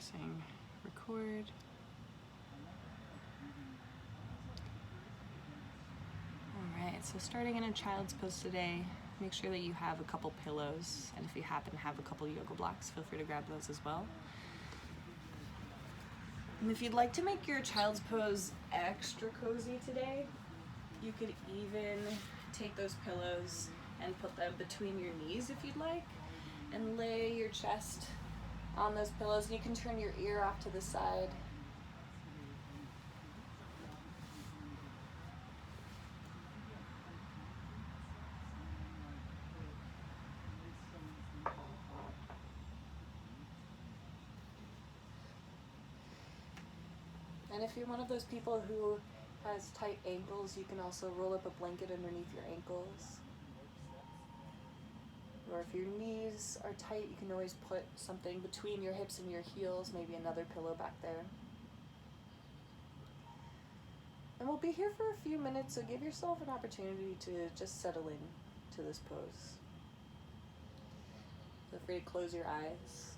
Pressing record. Alright, so starting in a child's pose today, make sure that you have a couple pillows, and if you happen to have a couple yoga blocks, feel free to grab those as well. And if you'd like to make your child's pose extra cozy today, you could even take those pillows and put them between your knees if you'd like, and lay your chest on those pillows, and you can turn your ear off to the side. And if you're one of those people who has tight ankles, you can also roll up a blanket underneath your ankles. Or if your knees are tight, you can always put something between your hips and your heels, maybe another pillow back there. And we'll be here for a few minutes, so give yourself an opportunity to just settle in to this pose. Feel free to close your eyes.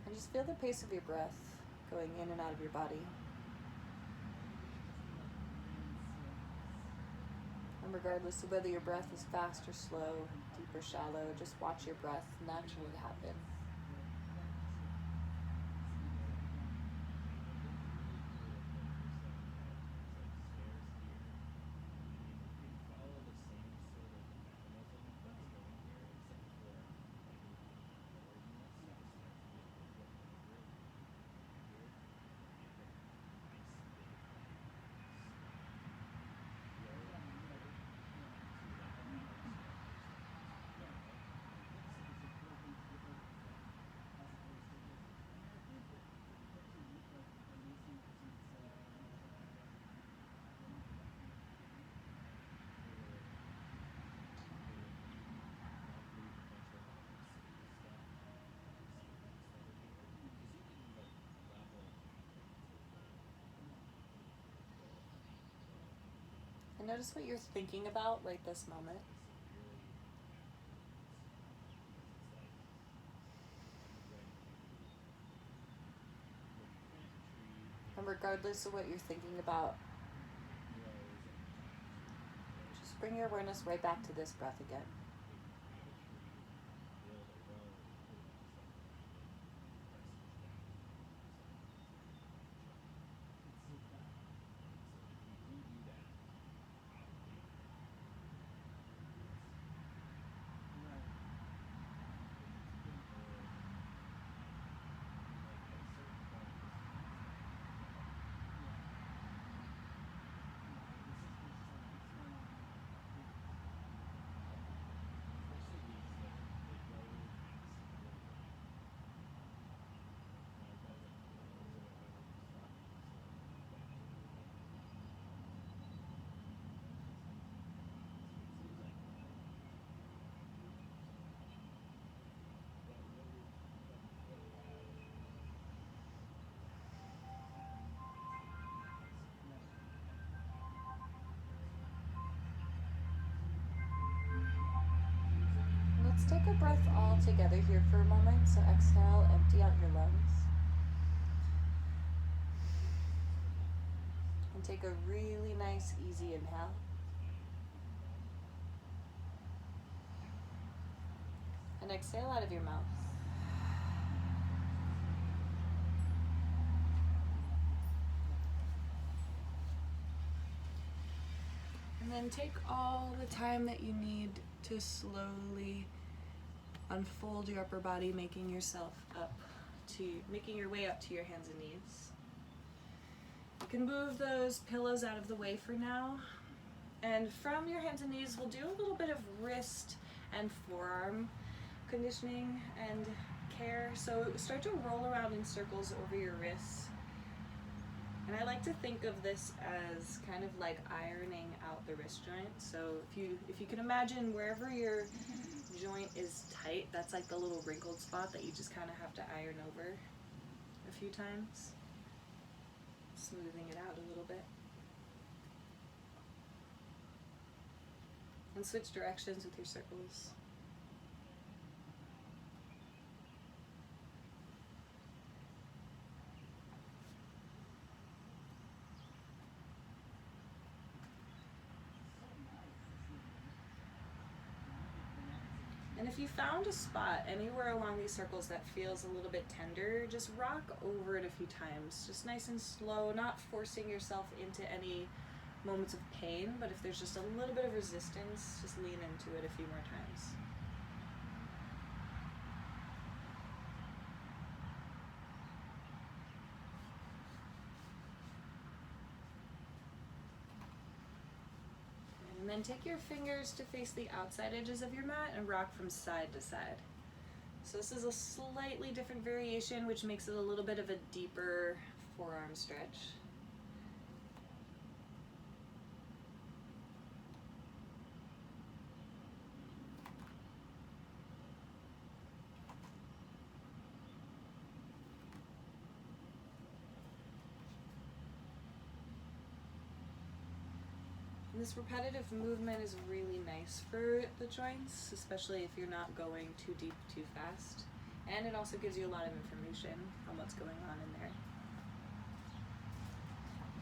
And just feel the pace of your breath going in and out of your body. And regardless of whether your breath is fast or slow, deep or shallow, just watch your breath naturally happen. And notice what you're thinking about right this moment. And regardless of what you're thinking about, just bring your awareness right back to this breath again. Let's take a breath all together here for a moment. So exhale, empty out your lungs. And take a really nice, easy inhale. And exhale out of your mouth. And then take all the time that you need to slowly unfold your upper body, making your way up to your hands and knees. You can move those pillows out of the way for now. And from your hands and knees, we'll do a little bit of wrist and forearm conditioning and care. So start to roll around in circles over your wrists. And I like to think of this as kind of like ironing out the wrist joint. So if you can imagine wherever your joint is tight, that's like the little wrinkled spot that you just kind of have to iron over a few times, smoothing it out a little bit. And switch directions with your circles. And if you found a spot anywhere along these circles that feels a little bit tender, just rock over it a few times, just nice and slow, not forcing yourself into any moments of pain, but if there's just a little bit of resistance, just lean into it a few more times. And then take your fingers to face the outside edges of your mat and rock from side to side. So this is a slightly different variation, which makes it a little bit of a deeper forearm stretch. And this repetitive movement is really nice for the joints, especially if you're not going too deep too fast. And it also gives you a lot of information on what's going on in there.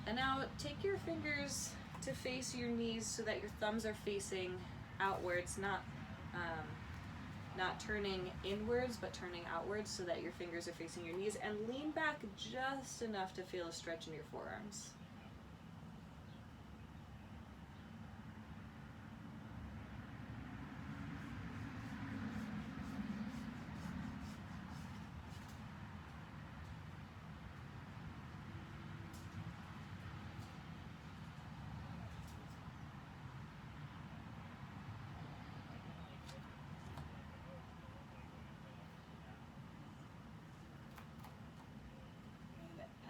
And now take your fingers to face your knees so that your thumbs are facing outwards, not turning inwards, but turning outwards so that your fingers are facing your knees, and lean back just enough to feel a stretch in your forearms.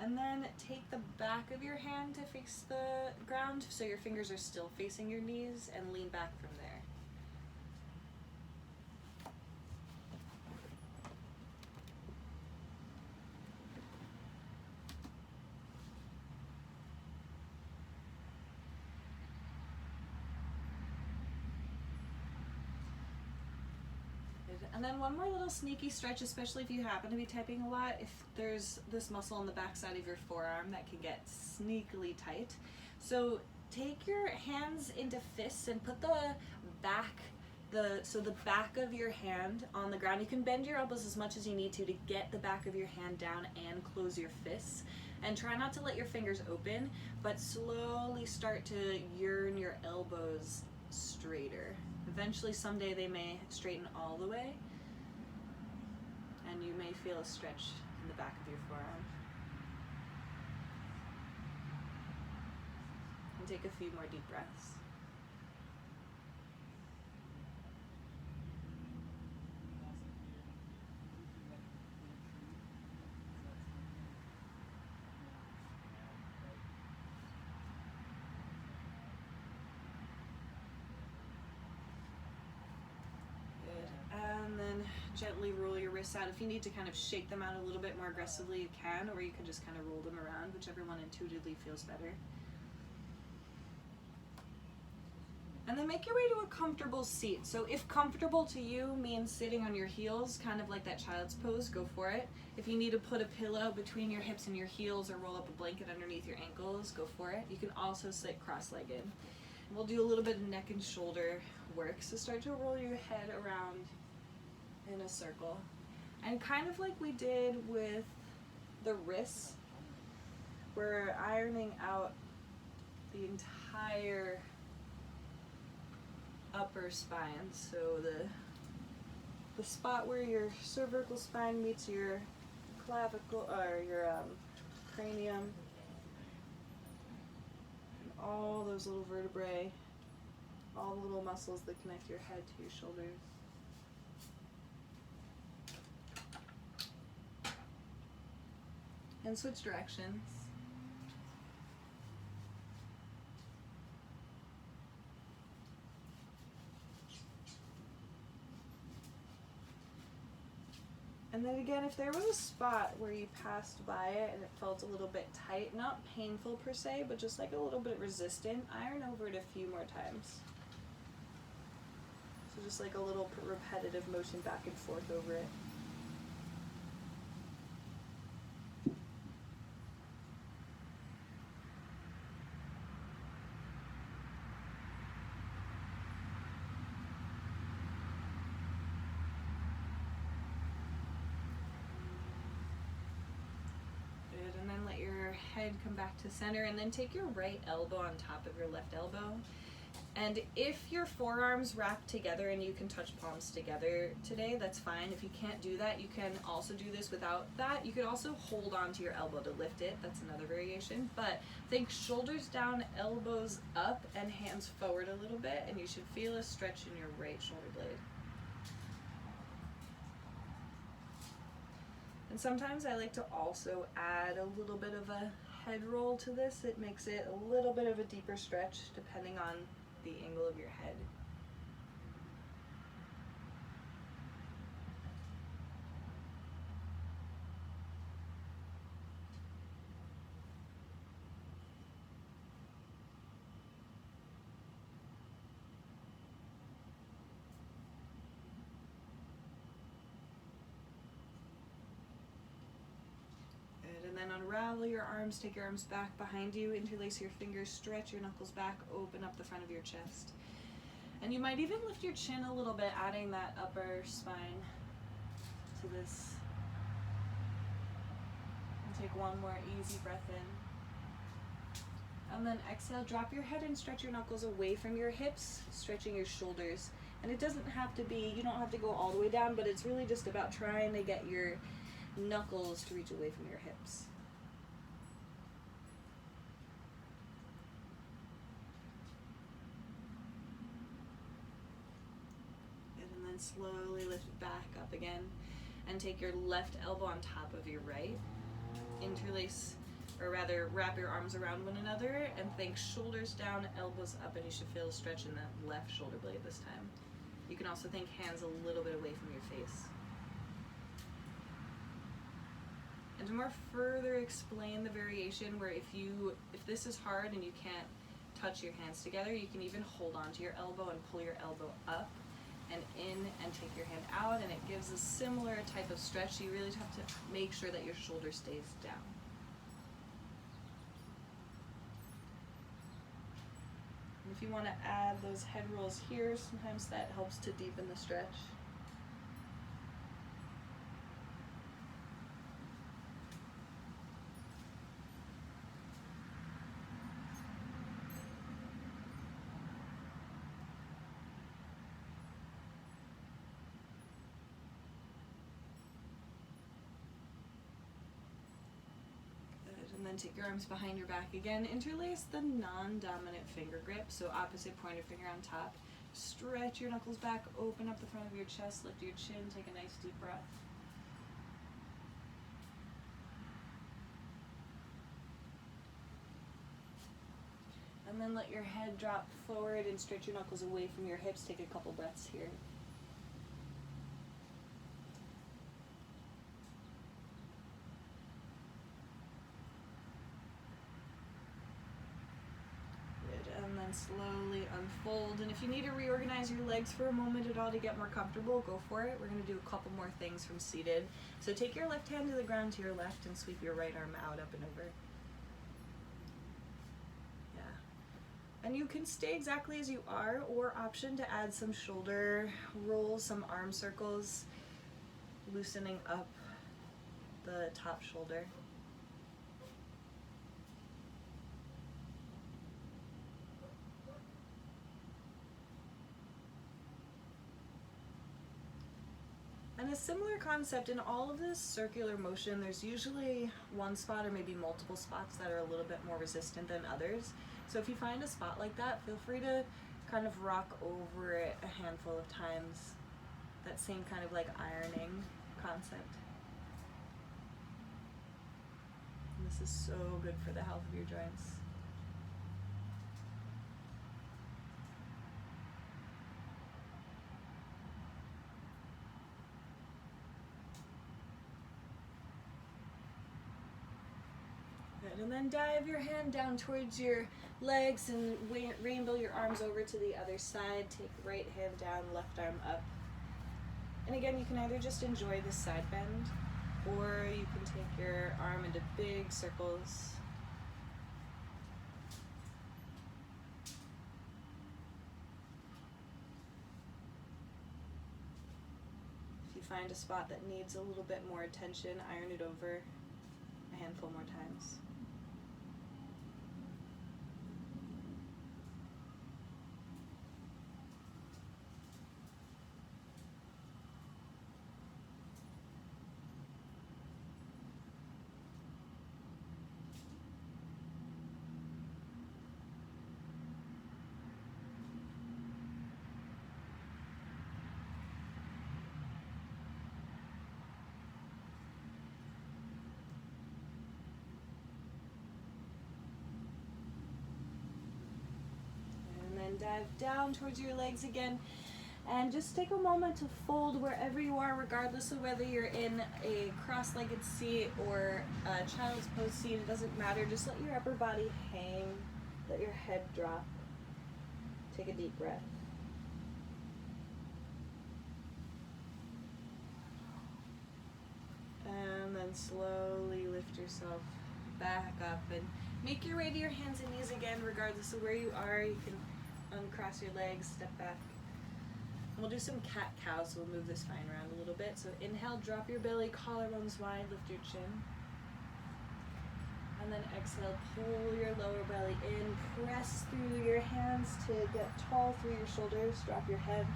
And then take the back of your hand to face the ground so your fingers are still facing your knees, and lean back from there. And then one more little sneaky stretch, especially if you happen to be typing a lot, if there's this muscle on the back side of your forearm that can get sneakily tight. So take your hands into fists and put the back of your hand on the ground. You can bend your elbows as much as you need to get the back of your hand down and close your fists. And try not to let your fingers open, but slowly start to yearn your elbows straighter. Eventually, someday they may straighten all the way, and you may feel a stretch in the back of your forearm. And take a few more deep breaths. And then gently roll your wrists out. If you need to kind of shake them out a little bit more aggressively, you can, or you can just kind of roll them around, whichever one intuitively feels better. And then make your way to a comfortable seat. So if comfortable to you means sitting on your heels, kind of like that child's pose, go for it. If you need to put a pillow between your hips and your heels or roll up a blanket underneath your ankles, go for it. You can also sit cross-legged. We'll do a little bit of neck and shoulder work. So start to roll your head around in a circle. And kind of like we did with the wrists, we're ironing out the entire upper spine. So the spot where your cervical spine meets your clavicle or your cranium, and all those little vertebrae, all the little muscles that connect your head to your shoulders. And switch directions. And then again, if there was a spot where you passed by it and it felt a little bit tight, not painful per se, but just like a little bit resistant, iron over it a few more times. So just like a little repetitive motion back and forth over it. And then let your head come back to center, and then take your right elbow on top of your left elbow. And if your forearms wrap together and you can touch palms together today, that's fine. If you can't do that, you can also do this without that. You could also hold on to your elbow to lift it. That's another variation. But think shoulders down, elbows up, and hands forward a little bit, and you should feel a stretch in your right shoulder blade. And sometimes I like to also add a little bit of a head roll to this. It makes it a little bit of a deeper stretch depending on the angle of your head. And then unravel your arms, take your arms back behind you, interlace your fingers, stretch your knuckles back, open up the front of your chest. And you might even lift your chin a little bit, adding that upper spine to this. And take one more easy breath in. And then exhale, drop your head and stretch your knuckles away from your hips, stretching your shoulders. And it doesn't have to be, you don't have to go all the way down, but it's really just about trying to get your knuckles to reach away from your hips. And then slowly lift it back up again, and take your left elbow on top of your right. Interlace, or rather wrap your arms around one another, and think shoulders down, elbows up, and you should feel a stretch in that left shoulder blade this time. You can also think hands a little bit away from your face. And to more further explain the variation, where if this is hard and you can't touch your hands together, you can even hold on to your elbow and pull your elbow up and in and take your hand out, and it gives a similar type of stretch. You really have to make sure that your shoulder stays down. And if you want to add those head rolls here, sometimes that helps to deepen the stretch. And then take your arms behind your back again. Interlace the non-dominant finger grip, so opposite pointer finger on top. Stretch your knuckles back, open up the front of your chest, lift your chin, take a nice deep breath. And then let your head drop forward and stretch your knuckles away from your hips. Take a couple breaths here. Slowly unfold, and if you need to reorganize your legs for a moment at all to get more comfortable, go for it. We're going to do a couple more things from seated. So take your left hand to the ground to your left and sweep your right arm out, up and over. Yeah. And you can stay exactly as you are, or option to add some shoulder rolls, some arm circles, loosening up the top shoulder. And a similar concept in all of this circular motion, there's usually one spot or maybe multiple spots that are a little bit more resistant than others. So if you find a spot like that, feel free to kind of rock over it a handful of times. That same kind of like ironing concept. And this is so good for the health of your joints. Good. And then dive your hand down towards your legs and rainbow your arms over to the other side. Take right hand down, left arm up. And again, you can either just enjoy this side bend, or you can take your arm into big circles. If you find a spot that needs a little bit more attention, iron it over a handful more times. Dive down towards your legs again, and just take a moment to fold wherever you are, regardless of whether you're in a cross-legged seat or a child's pose seat. It doesn't matter. Just let your upper body hang, let your head drop. Take a deep breath. And then slowly lift yourself back up and make your way to your hands and knees again, regardless of where you are. You can uncross your legs, step back. And we'll do some cat-cow, so we'll move this spine around a little bit. So inhale, drop your belly, collarbones wide, lift your chin. And then exhale, pull your lower belly in, press through your hands to get tall through your shoulders, drop your head.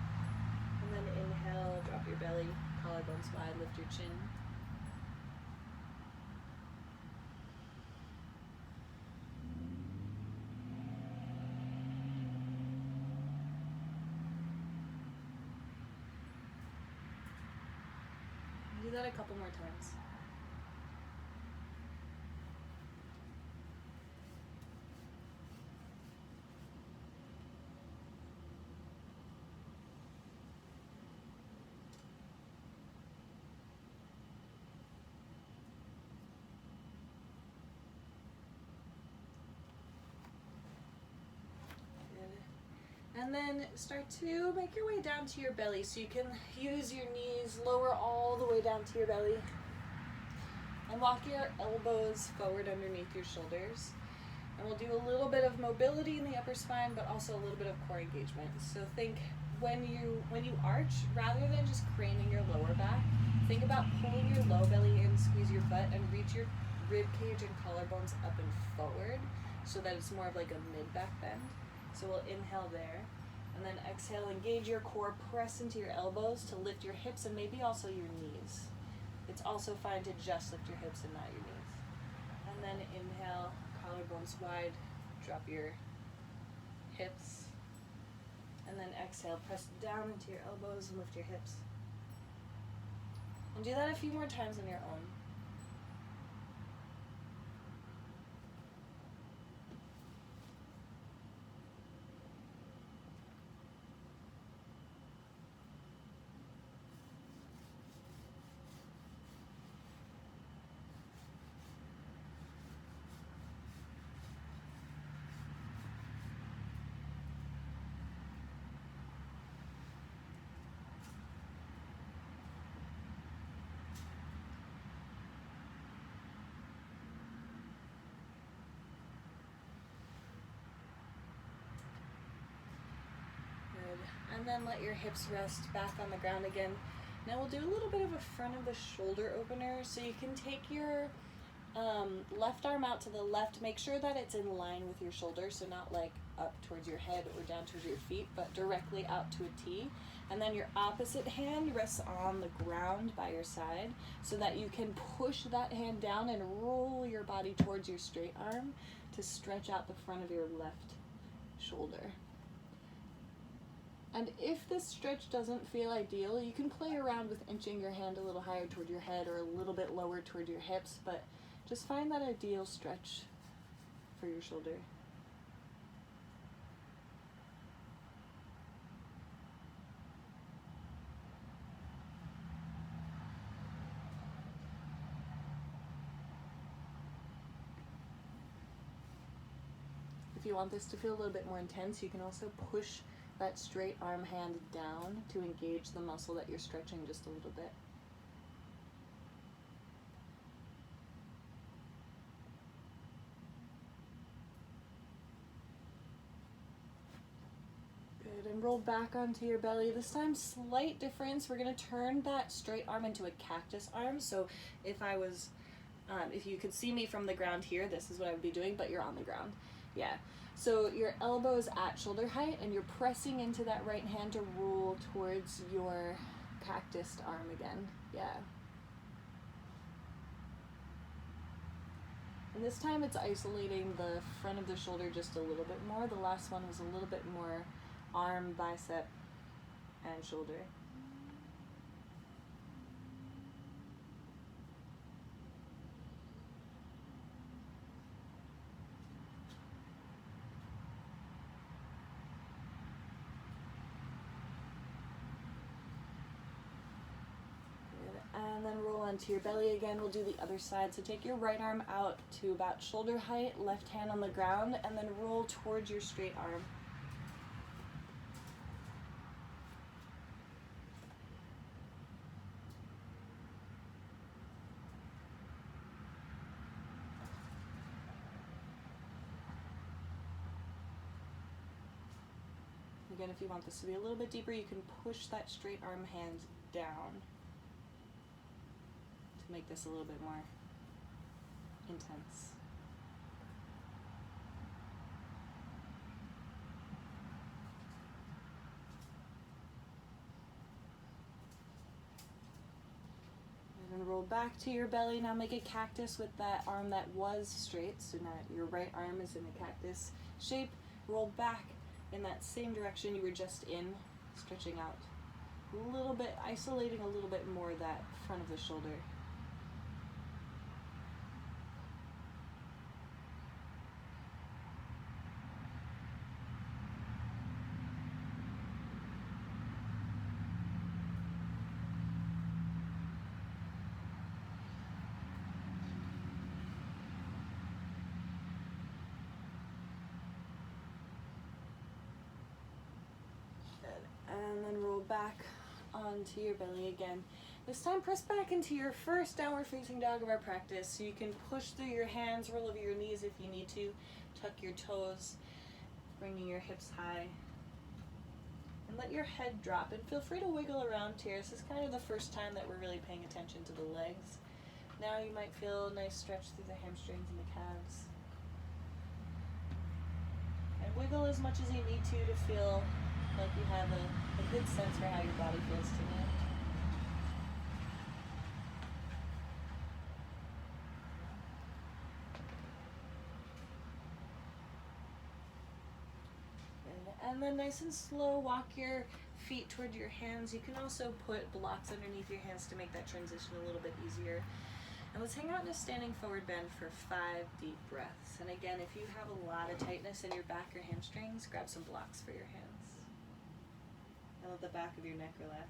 And then inhale, drop your belly, collarbones wide, lift your chin. Do that a couple more times. And then start to make your way down to your belly. So you can use your knees, lower all the way down to your belly. And walk your elbows forward underneath your shoulders. And we'll do a little bit of mobility in the upper spine, but also a little bit of core engagement. So think when you arch, rather than just craning your lower back, think about pulling your low belly in, squeeze your butt, and reach your rib cage and collarbones up and forward, so that it's more of like a mid-back bend. So we'll inhale there, and then exhale, engage your core, press into your elbows to lift your hips and maybe also your knees. It's also fine to just lift your hips and not your knees. And then inhale, collarbones wide, drop your hips. And then exhale, press down into your elbows and lift your hips. And do that a few more times on your own. And then let your hips rest back on the ground again. Now we'll do a little bit of a front of the shoulder opener. So you can take your left arm out to the left. Make sure that it's in line with your shoulder, so not like up towards your head or down towards your feet, but directly out to a T. And then your opposite hand rests on the ground by your side, so that you can push that hand down and roll your body towards your straight arm to stretch out the front of your left shoulder. And if this stretch doesn't feel ideal, you can play around with inching your hand a little higher toward your head or a little bit lower toward your hips, but just find that ideal stretch for your shoulder. you want this to feel a little bit more intense, you can also push that straight arm hand down to engage the muscle that you're stretching just a little bit. Good, and roll back onto your belly. This time, slight difference. We're gonna turn that straight arm into a cactus arm. So if you could see me from the ground here, this is what I would be doing, but you're on the ground. Yeah. So your elbows at shoulder height, and you're pressing into that right hand to roll towards your cactus arm again. Yeah. And this time it's isolating the front of the shoulder just a little bit more. The last one was a little bit more arm, bicep, and shoulder. And then roll onto your belly again. We'll do the other side. So take your right arm out to about shoulder height, left hand on the ground, and then roll towards your straight arm. Again, if you want this to be a little bit deeper, you can push that straight arm hand down to make this a little bit more intense. And then roll back to your belly. Now make a cactus with that arm that was straight. So now your right arm is in a cactus shape. Roll back in that same direction you were just in, stretching out a little bit, isolating a little bit more that front of the shoulder. And then roll back onto your belly again. This time press back into your first downward facing dog of our practice. So you can push through your hands, roll over your knees if you need to, tuck your toes, bringing your hips high. And let your head drop, and feel free to wiggle around here. This is kind of the first time that we're really paying attention to the legs. Now you might feel a nice stretch through the hamstrings and the calves. And wiggle as much as you need to feel like you have a good sense for how your body feels tonight. And then nice and slow, walk your feet toward your hands. You can also put blocks underneath your hands to make that transition a little bit easier. And let's hang out in a standing forward bend for 5 deep breaths. And again, if you have a lot of tightness in your back or hamstrings, grab some blocks for your hands. And let the back of your neck relax.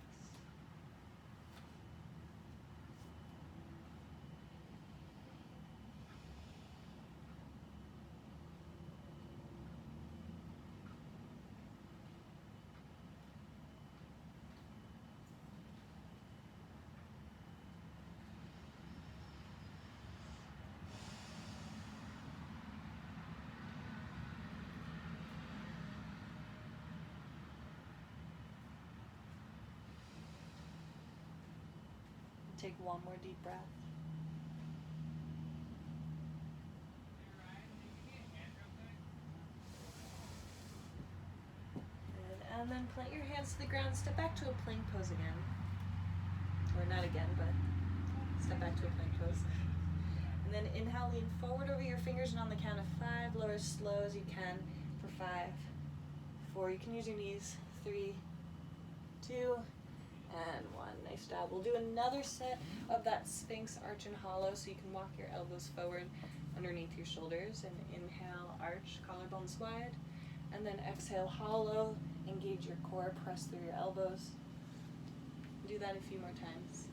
Take one more deep breath. Good. And then plant your hands to the ground. Step back to a plank pose again. Or not again, but step back to a plank pose. And then inhale, lean forward over your fingers, and on the count of 5, lower as slow as you can for 5, 4. You can use your knees. 3, 2, and 1. Nice job. We'll do another set of that Sphinx arch and hollow, so you can walk your elbows forward underneath your shoulders, and inhale, arch, collarbones wide, and then exhale, hollow, engage your core, press through your elbows. Do that a few more times.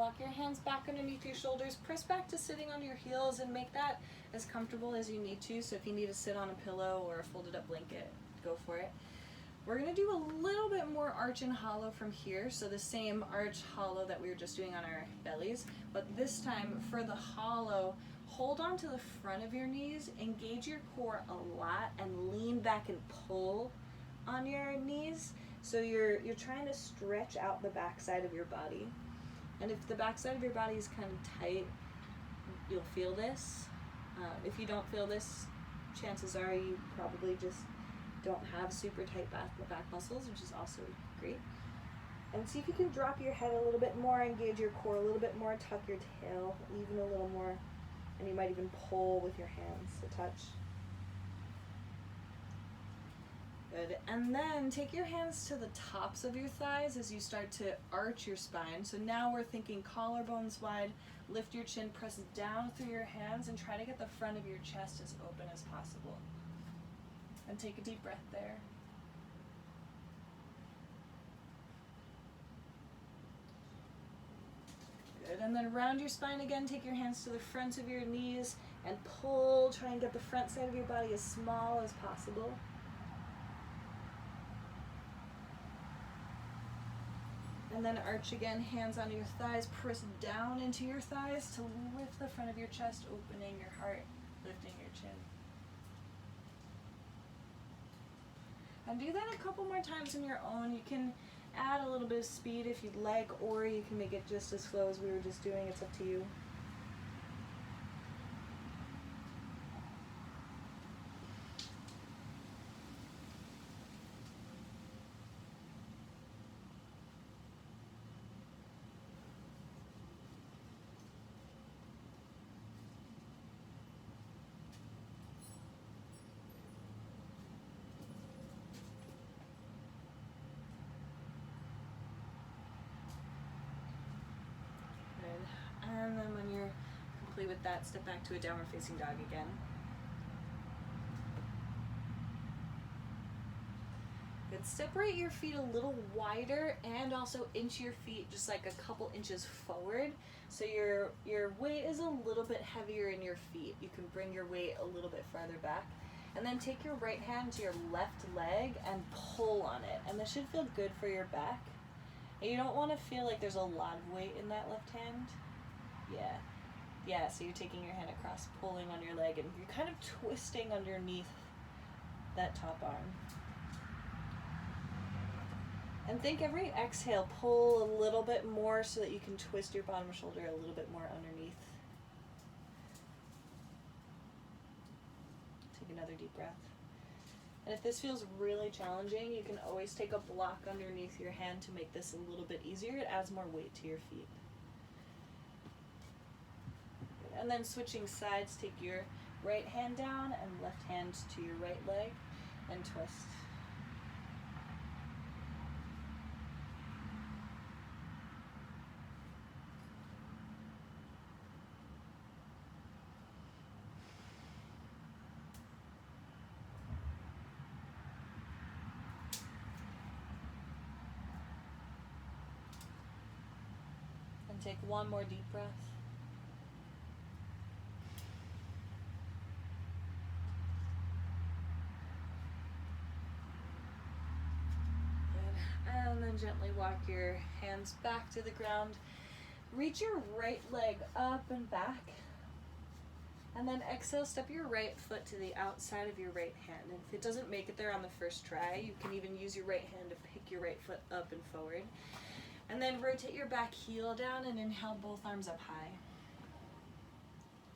walk your hands back underneath your shoulders, press back to sitting on your heels, and make that as comfortable as you need to. So if you need to sit on a pillow or a folded up blanket, go for it. We're gonna do a little bit more arch and hollow from here. So the same arch hollow that we were just doing on our bellies, but this time for the hollow, hold on to the front of your knees, engage your core a lot, and lean back and pull on your knees. So you're trying to stretch out the backside of your body. And if the backside of your body is kind of tight, you'll feel this. If you don't feel this, chances are you probably just don't have super tight back muscles, which is also great. And see if you can drop your head a little bit more, engage your core a little bit more, tuck your tail even a little more, and you might even pull with your hands a touch. Good. And then take your hands to the tops of your thighs as you start to arch your spine. So now we're thinking collarbones wide, lift your chin, press down through your hands, and try to get the front of your chest as open as possible. And take a deep breath there. Good. And then round your spine again, take your hands to the front of your knees and pull. Try and get the front side of your body as small as possible. And then arch again, hands onto your thighs, press down into your thighs to lift the front of your chest, opening your heart, lifting your chin. And do that a couple more times on your own. You can add a little bit of speed if you'd like, or you can make it just as slow as we were just doing. It's up to you. And then when you're complete with that, step back to a downward facing dog again. Good. Separate your feet a little wider and also inch your feet just like a couple inches forward. So your weight is a little bit heavier in your feet. You can bring your weight a little bit farther back. And then take your right hand to your left leg and pull on it. And this should feel good for your back. And you don't want to feel like there's a lot of weight in that left hand. Yeah, so you're taking your hand across, pulling on your leg, and you're kind of twisting underneath that top arm. And think every exhale, pull a little bit more so that you can twist your bottom shoulder a little bit more underneath. Take another deep breath. And if this feels really challenging, you can always take a block underneath your hand to make this a little bit easier. It adds more weight to your feet. And then switching sides, take your right hand down and left hand to your right leg and twist. And take one more deep breath. And then gently walk your hands back to the ground. Reach your right leg up and back. And then exhale, step your right foot to the outside of your right hand. And if it doesn't make it there on the first try, you can even use your right hand to pick your right foot up and forward. And then rotate your back heel down and inhale both arms up high.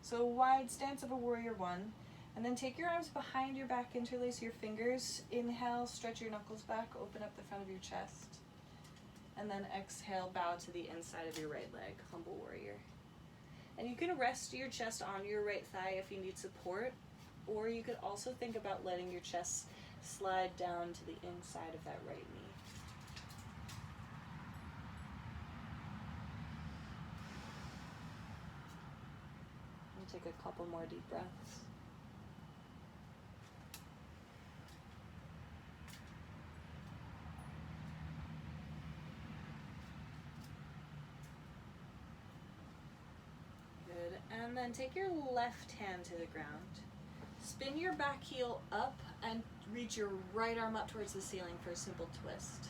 So wide stance of a warrior one. And then take your arms behind your back, interlace your fingers. Inhale, stretch your knuckles back, open up the front of your chest. And then exhale, bow to the inside of your right leg, humble warrior. And you can rest your chest on your right thigh if you need support, or you could also think about letting your chest slide down to the inside of that right knee. And take a couple more deep breaths. And then take your left hand to the ground. Spin your back heel up and reach your right arm up towards the ceiling for a simple twist.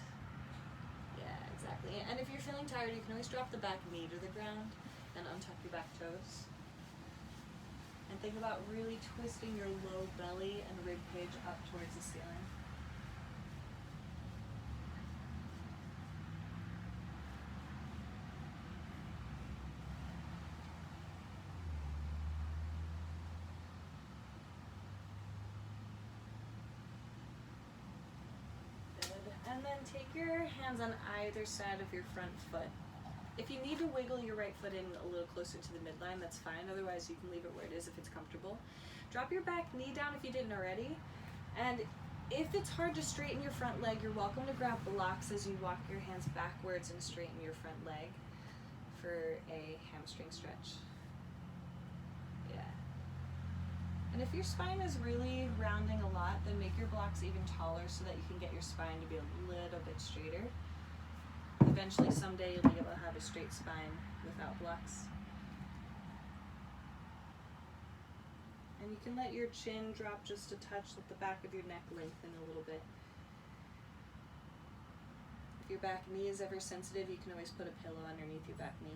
Yeah, exactly. And if you're feeling tired, you can always drop the back knee to the ground and untuck your back toes. And think about really twisting your low belly and rib cage up towards the ceiling. And then take your hands on either side of your front foot. If you need to wiggle your right foot in a little closer to the midline, that's fine. Otherwise, you can leave it where it is if it's comfortable. Drop your back knee down if you didn't already. And if it's hard to straighten your front leg, you're welcome to grab blocks as you walk your hands backwards and straighten your front leg for a hamstring stretch. Yeah. And if your spine is really rounding a lot, then make your blocks even taller so that you can get your spine to be a little bit straighter. Eventually, someday, you'll be able to have a straight spine without blocks. And you can let your chin drop just a touch, let the back of your neck lengthen a little bit. If your back knee is ever sensitive, you can always put a pillow underneath your back knee.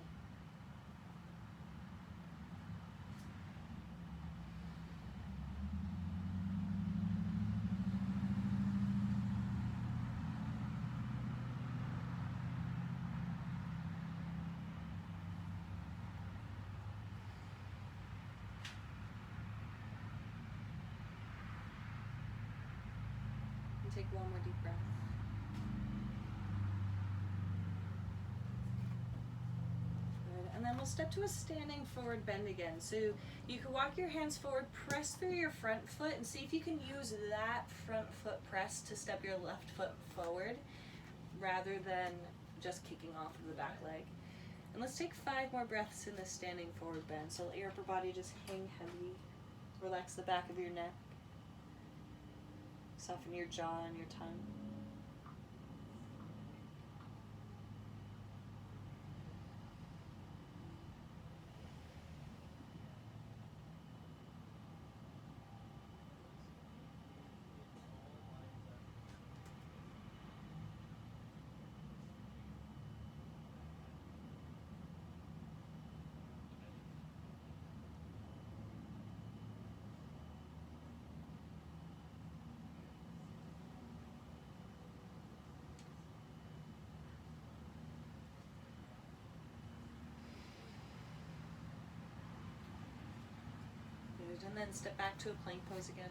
Take one more deep breath. Good. And then we'll step to a standing forward bend again. So you can walk your hands forward, press through your front foot, and see if you can use that front foot press to step your left foot forward rather than just kicking off of the back leg. And let's take 5 more breaths in this standing forward bend. So let your upper body just hang heavy. Relax the back of your neck. Soften your jaw and your tongue. And then step back to a plank pose again.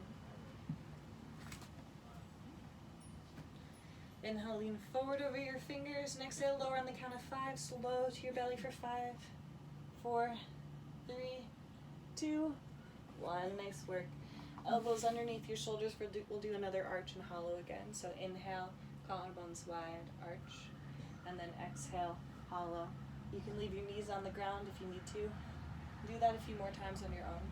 Inhale, lean forward over your fingers, and exhale, lower on the count of 5, slow to your belly for 5, 4, 3, 2, 1. Nice work. Elbows underneath your shoulders. We'll do another arch and hollow again. So inhale, collarbones wide, arch, and then exhale, hollow. You can leave your knees on the ground if you need to. Do that a few more times on your own.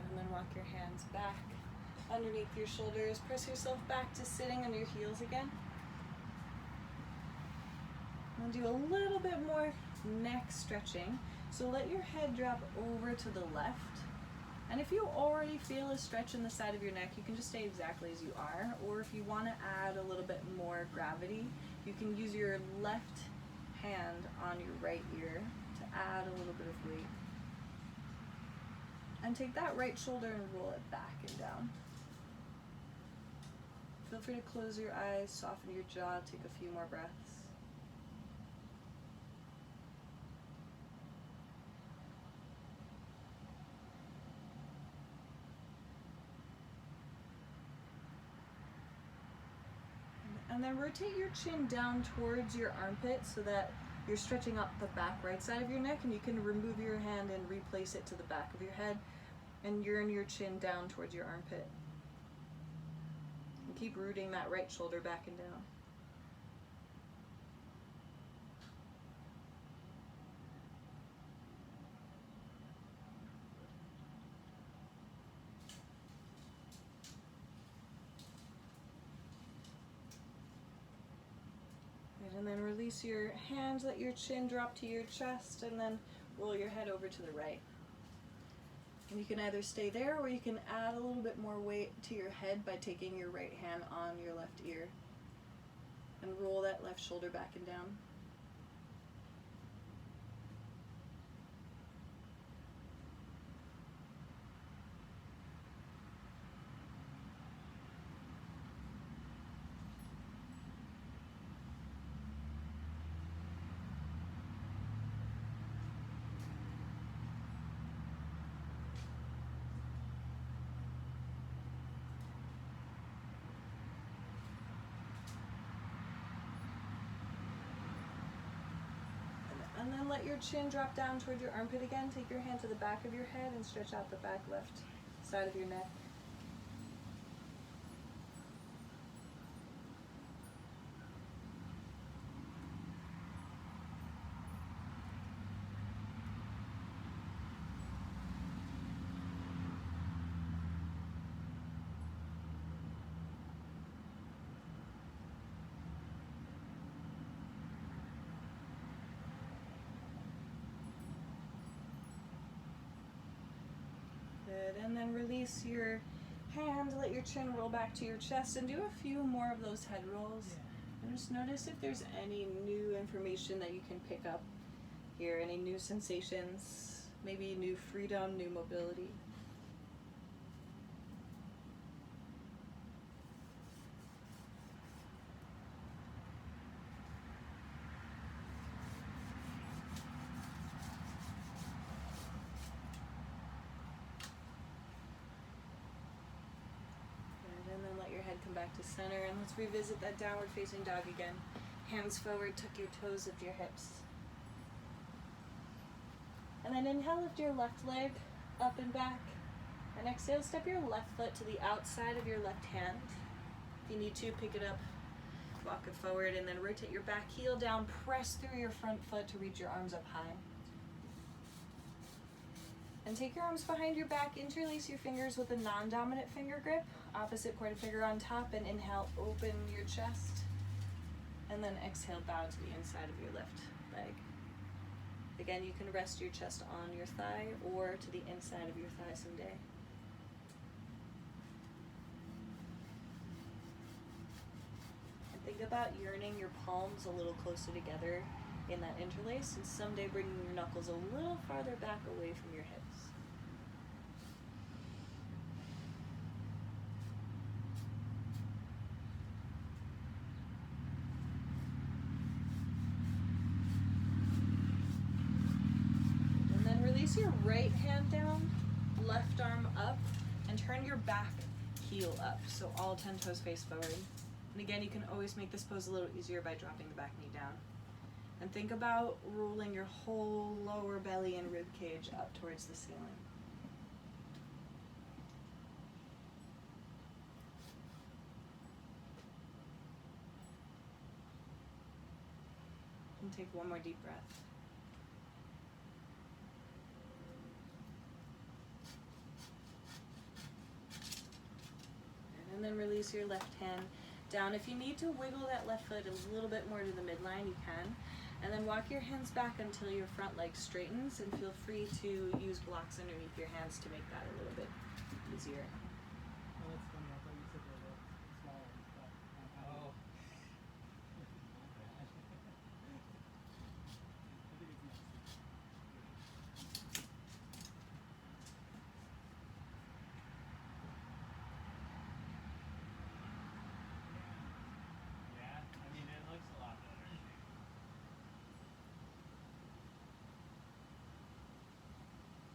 And then walk your hands back underneath your shoulders. Press yourself back to sitting on your heels again. And do a little bit more neck stretching. So let your head drop over to the left. And if you already feel a stretch in the side of your neck, you can just stay exactly as you are. Or if you want to add a little bit more gravity, you can use your left hand on your right ear to add a little bit of weight. And take that right shoulder and roll it back and down. Feel free to close your eyes, soften your jaw, take a few more breaths. And then rotate your chin down towards your armpit so that you're stretching up the back right side of your neck, and you can remove your hand and replace it to the back of your head. And yearn your chin down towards your armpit. And keep rooting that right shoulder back and down. Good, and then release your hands, let your chin drop to your chest, and then roll your head over to the right. And you can either stay there or you can add a little bit more weight to your head by taking your right hand on your left ear. And roll that left shoulder back and down. And then let your chin drop down toward your armpit again. Take your hand to the back of your head and stretch out the back left side of your neck. Good, and then release your hand, let your chin roll back to your chest, and do a few more of those head rolls. And just notice if there's any new information that you can pick up here, any new sensations, maybe new freedom, new mobility. And then let your head come back to center, and let's revisit that downward facing dog again. Hands forward, tuck your toes into your hips. And then inhale, lift your left leg up and back. And exhale, step your left foot to the outside of your left hand. If you need to, pick it up, walk it forward, and then rotate your back heel down, press through your front foot to reach your arms up high. And take your arms behind your back, interlace your fingers with a non-dominant finger grip, opposite pointer finger on top, and inhale, open your chest. And then exhale, bow to the inside of your left leg. Again, you can rest your chest on your thigh or to the inside of your thigh someday. And think about yearning your palms a little closer together in that interlace, and someday bringing your knuckles a little farther back away from your hips. And then release your right hand down, left arm up, and turn your back heel up, so all 10 toes face forward. And again, you can always make this pose a little easier by dropping the back knee down. And think about rolling your whole lower belly and rib cage up towards the ceiling. And take one more deep breath. And then release your left hand down. If you need to wiggle that left foot a little bit more to the midline, you can. And then walk your hands back until your front leg straightens, and feel free to use blocks underneath your hands to make that a little bit easier. Oh, that's funny. I thought you said they were small ones, but oh. I think it's nice. Yeah, I mean, it looks a lot better.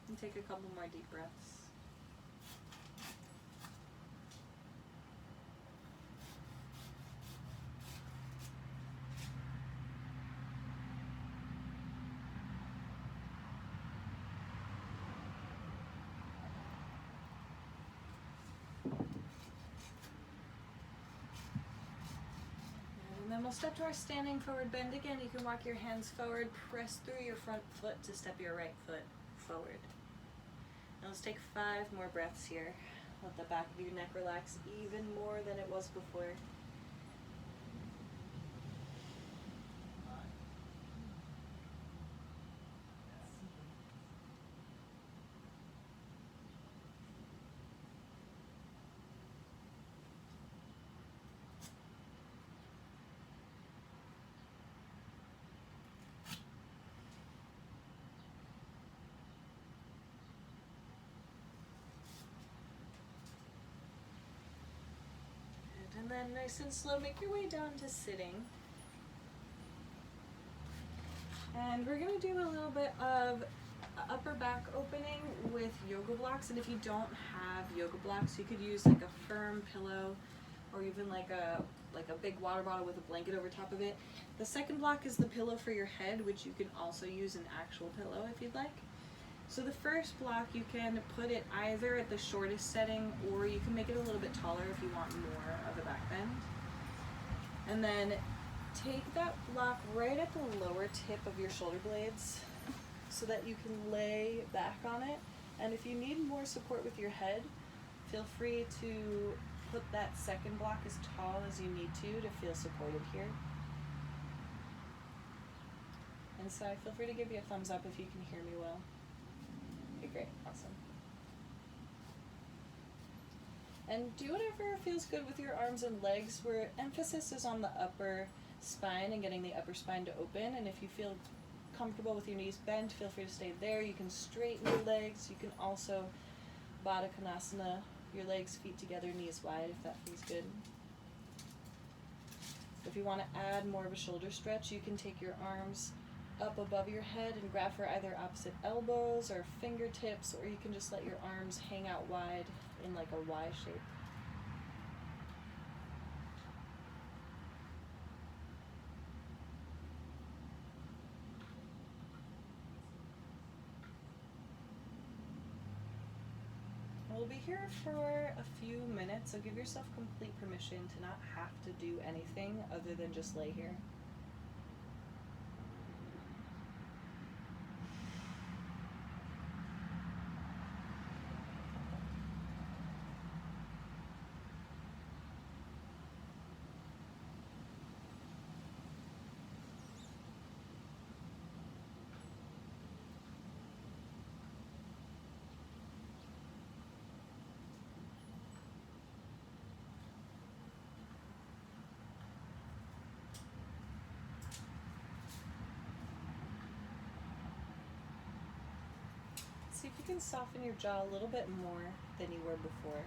And take a couple more deep breaths. then we'll step to our standing forward bend again. You can walk your hands forward, press through your front foot to step your right foot forward. Now let's take 5 more breaths here. Let the back of your neck relax even more than it was before. And then nice and slow, make your way down to sitting. And we're gonna do a little bit of upper back opening with yoga blocks. And if you don't have yoga blocks, you could use like a firm pillow or even like a big water bottle with a blanket over top of it. The second block is the pillow for your head, which you can also use an actual pillow if you'd like. So the first block, you can put it either at the shortest setting, or you can make it a little bit taller if you want more of a back bend. And then take that block right at the lower tip of your shoulder blades so that you can lay back on it. And if you need more support with your head, feel free to put that second block as tall as you need to feel supported here. And so feel free to give me a thumbs up if you can hear me well. Okay, great, awesome. And do whatever feels good with your arms and legs, where emphasis is on the upper spine and getting the upper spine to open. And if you feel comfortable with your knees bent, feel free to stay there. You can straighten your legs. You can also Baddha Konasana, your legs, feet together, knees wide, if that feels good. If you want to add more of a shoulder stretch, you can take your arms up above your head and grab for either opposite elbows or fingertips, or you can just let your arms hang out wide in like a Y shape. We'll be here for a few minutes, so give yourself complete permission to not have to do anything other than just lay here. See if you can soften your jaw a little bit more than you were before.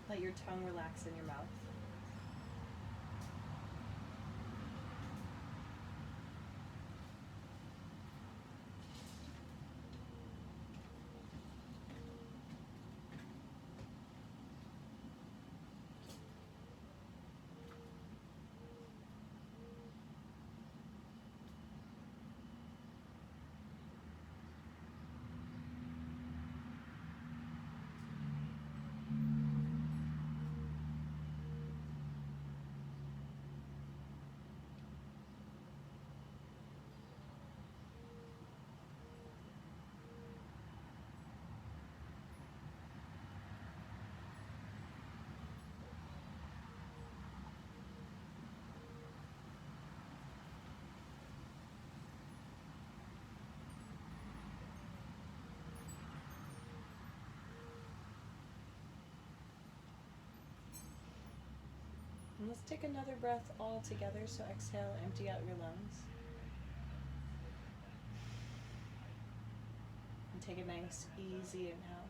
Let your tongue relax in your mouth. And let's take another breath all together. So exhale, empty out your lungs. And take a nice, easy inhale.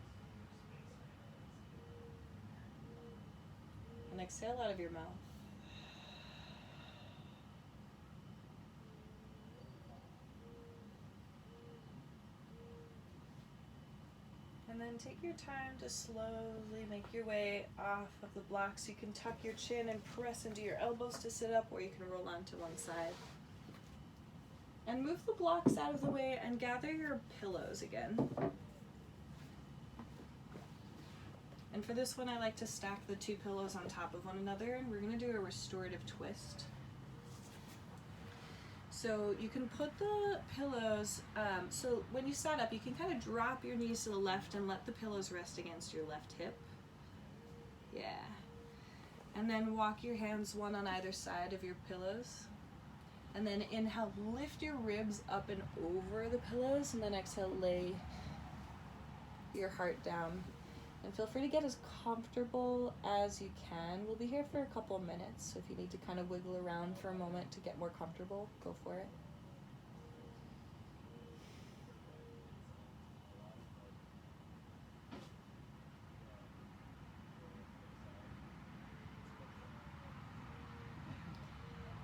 And exhale out of your mouth. And And then take your time to slowly make your way off of the blocks. You can tuck your chin and press into your elbows to sit up, or you can roll onto one side. And move the blocks out of the way and gather your pillows again. And for this one, I like to stack the two pillows on top of one another, and we're going to do a restorative twist. So you can put the pillows, so when you stand up, you can kind of drop your knees to the left and let the pillows rest against your left hip. Yeah. And then walk your hands one on either side of your pillows. And then inhale, lift your ribs up and over the pillows, and then exhale, lay your heart down. And feel free to get as comfortable as you can. We'll be here for a couple minutes, so if you need to kind of wiggle around for a moment to get more comfortable, go for it.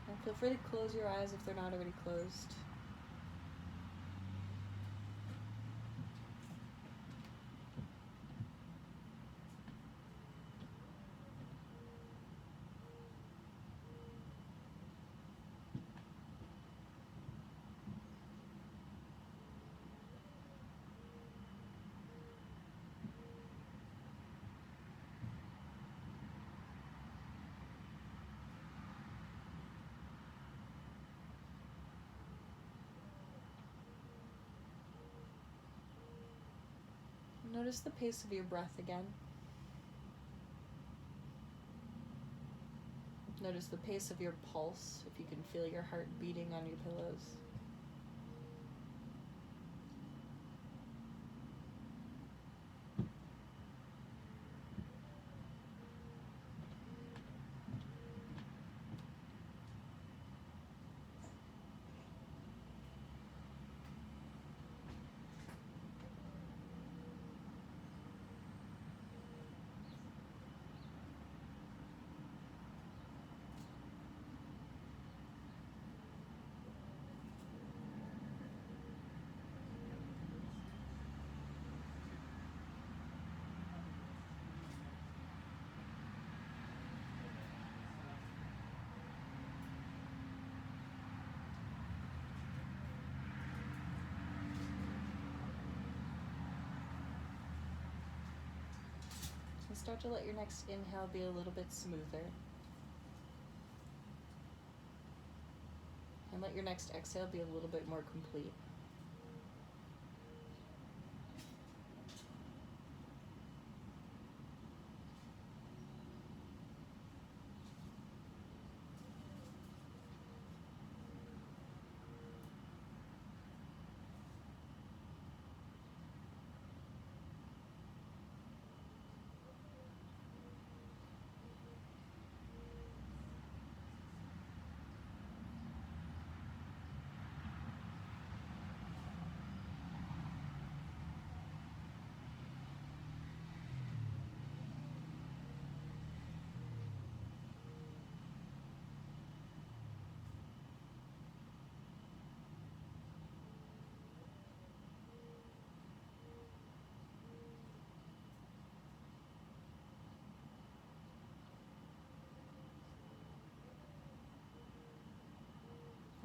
And feel free to close your eyes if they're not already closed. Notice the pace of your breath again. Notice the pace of your pulse, if you can feel your heart beating on your pillows. And start to let your next inhale be a little bit smoother. And let your next exhale be a little bit more complete.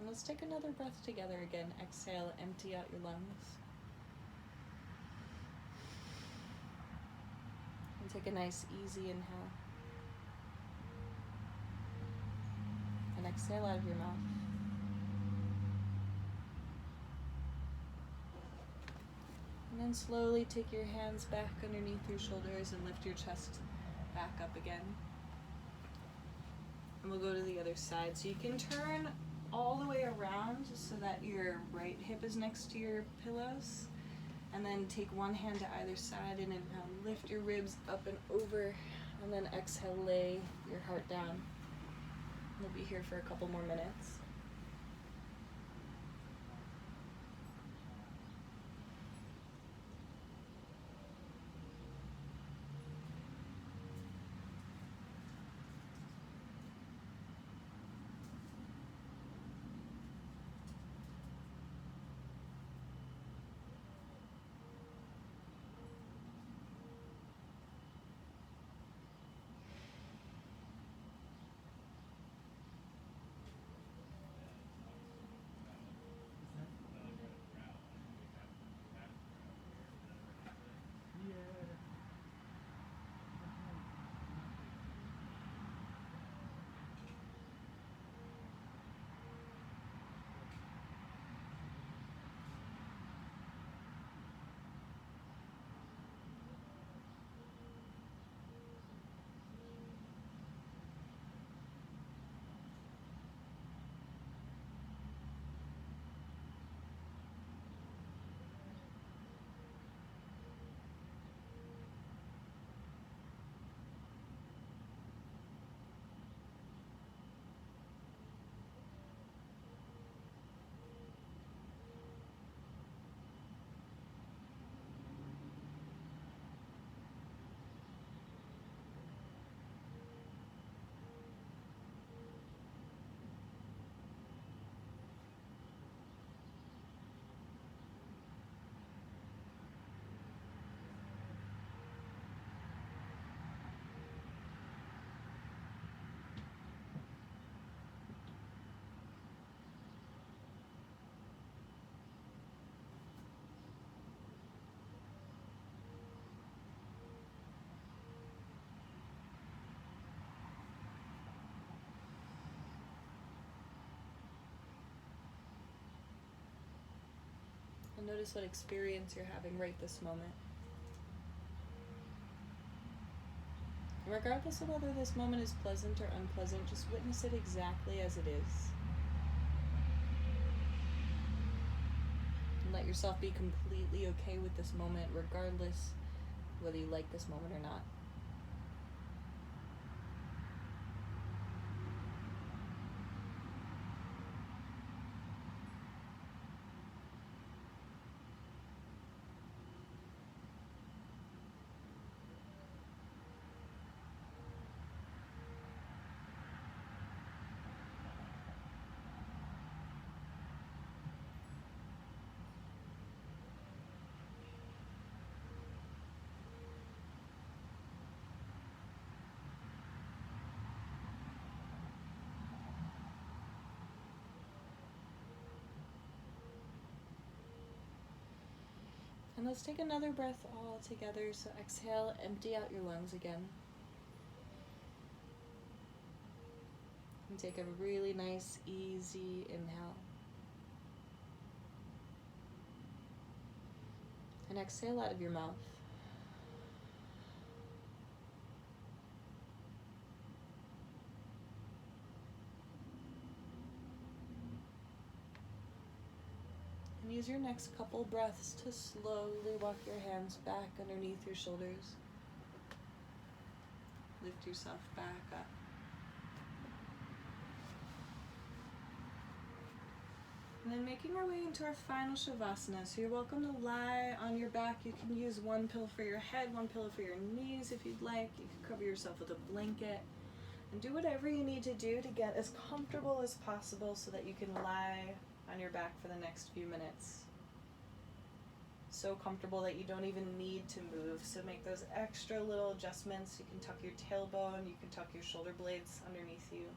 And let's take another breath together again. Exhale, empty out your lungs. And take a nice, easy inhale. And exhale out of your mouth. And then slowly take your hands back underneath your shoulders and lift your chest back up again. And we'll go to the other side. So you can turn all the way around so that your right hip is next to your pillows. And then take one hand to either side and inhale, lift your ribs up and over. And then exhale, lay your heart down. We'll be here for a couple more minutes. Notice what experience you're having right this moment. Regardless of whether this moment is pleasant or unpleasant, just witness it exactly as it is. And let yourself be completely okay with this moment, regardless whether you like this moment or not. And let's take another breath all together. So exhale, empty out your lungs again. And take a really nice, easy inhale. And exhale out of your mouth. And use your next couple breaths to slowly walk your hands back underneath your shoulders. Lift yourself back up. And then making our way into our final Shavasana. So you're welcome to lie on your back. You can use one pillow for your head, one pillow for your knees if you'd like. You can cover yourself with a blanket. And do whatever you need to do to get as comfortable as possible so that you can lie on your back for the next few minutes. So comfortable that you don't even need to move. So make those extra little adjustments. You can tuck your tailbone, you can tuck your shoulder blades underneath you.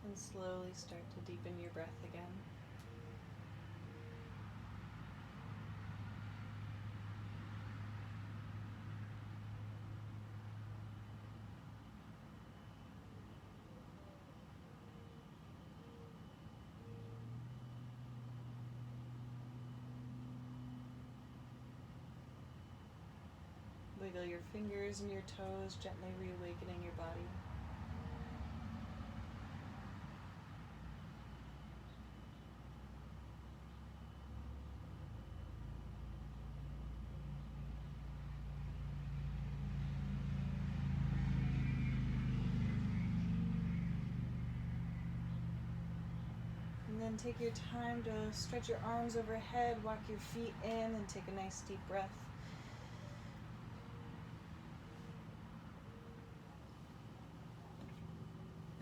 And slowly start to deepen your breath again. Wiggle your fingers and your toes, gently reawakening your body. And then take your time to stretch your arms overhead, walk your feet in, and take a nice deep breath.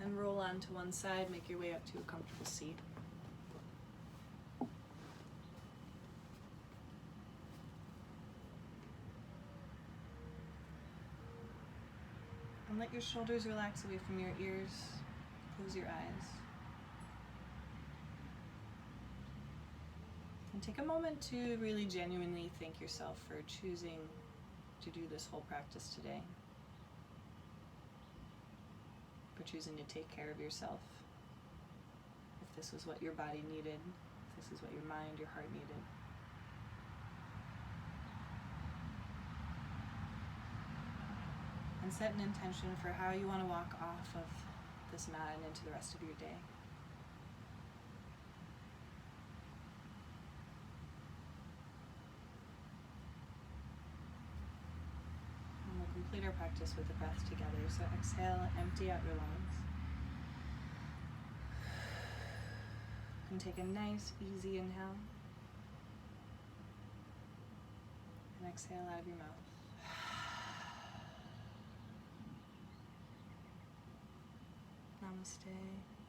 And roll onto one side, make your way up to a comfortable seat. let your shoulders relax away from your ears. Close your eyes. And take a moment to really genuinely thank yourself for choosing to do this whole practice today. For choosing to take care of yourself. If this was what your body needed, if this is what your mind, your heart needed. And set an intention for how you want to walk off of this mat and into the rest of your day. And we'll complete our practice with the breath together. So exhale, empty out your lungs. And take a nice, easy inhale. And exhale out of your mouth. Namaste.